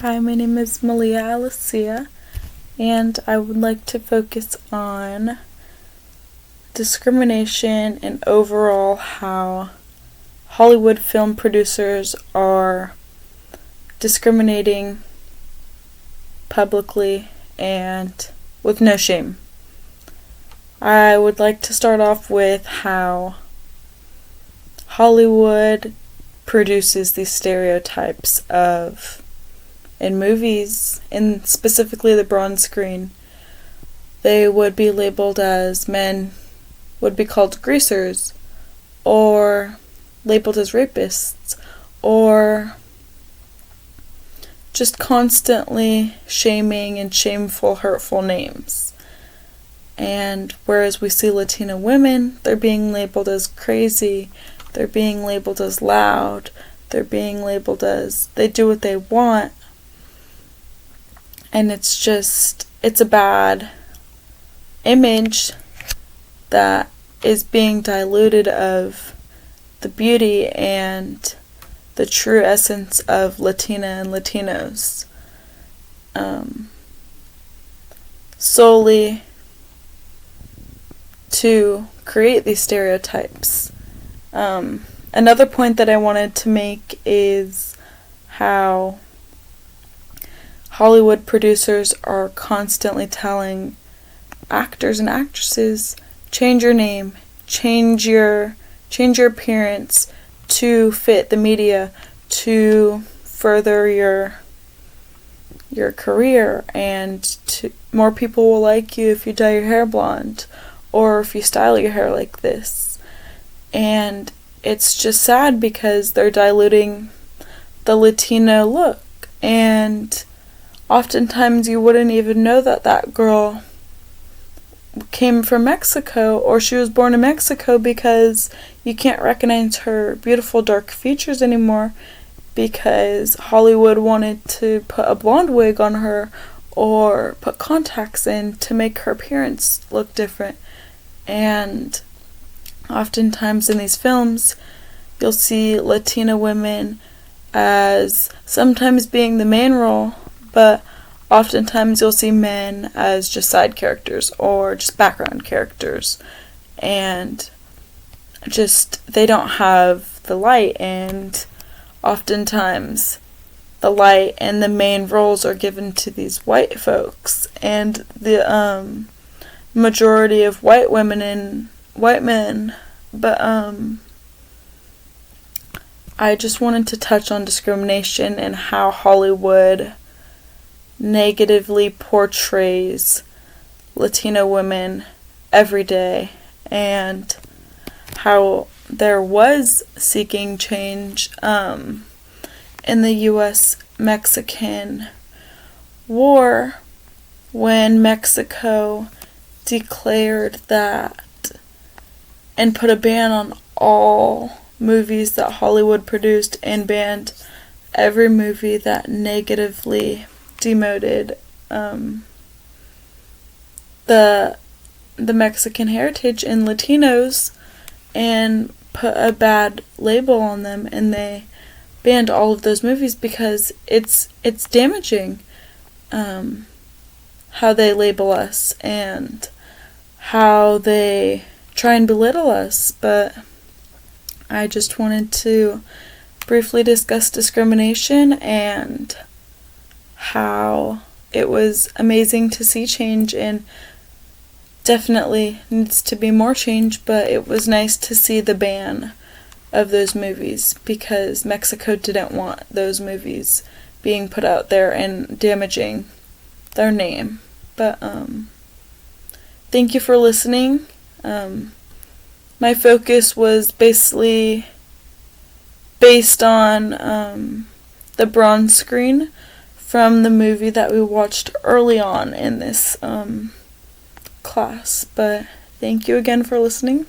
Hi, my name is Maliah, and I would like to focus on discrimination and overall how Hollywood film producers are discriminating publicly and with no shame. I would like to start off with how Hollywood produces these stereotypes of in movies, and specifically the bronze screen, they would be labeled as men would be called greasers, or labeled as rapists, or just constantly shaming and shameful, hurtful names. And whereas we see Latina women, they're being labeled as crazy, they're being labeled as loud, they're being labeled as they do what they want. And it's a bad image that is being diluted of the beauty and the true essence of Latina and Latinos. Solely to create these stereotypes. Another point that I wanted to make is how Hollywood producers are constantly telling actors and actresses, change your name, change your appearance to fit the media, to further your career, and more people will like you if you dye your hair blonde or if you style your hair like this. And it's just sad because they're diluting the Latino look, and oftentimes you wouldn't even know that girl came from Mexico or she was born in Mexico because you can't recognize her beautiful dark features anymore because Hollywood wanted to put a blonde wig on her or put contacts in to make her appearance look different. And oftentimes in these films, you'll see Latina women as sometimes being the main role, but oftentimes you'll see men as just side characters or just background characters, and just they don't have the light, and oftentimes the light and the main roles are given to these white folks, and the majority of white women and white men. But I just wanted to touch on discrimination and how Hollywood negatively portrays Latino women every day, and how there was seeking change in the U.S.-Mexican war when Mexico declared that and put a ban on all movies that Hollywood produced and banned every movie that negatively demoted the Mexican heritage and Latinos and put a bad label on them, and they banned all of those movies because it's damaging how they label us and how they try and belittle us. But I just wanted to briefly discuss discrimination and how it was amazing to see change, and definitely needs to be more change, but it was nice to see the ban of those movies because Mexico didn't want those movies being put out there and damaging their name. But thank you for listening. My focus was basically based on the bronze screen from the movie that we watched early on in this class. But thank you again for listening.